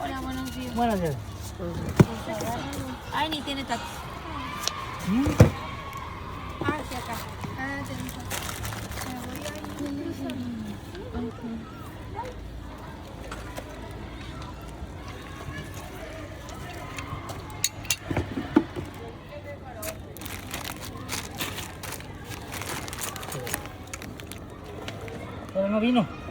Hola, buenos días. Buenos días. Ay, ni tiene tacos. ¿Mm? Ah, sí, acá. Ah, tenemos acá. Me voy a ir. Pero no vino.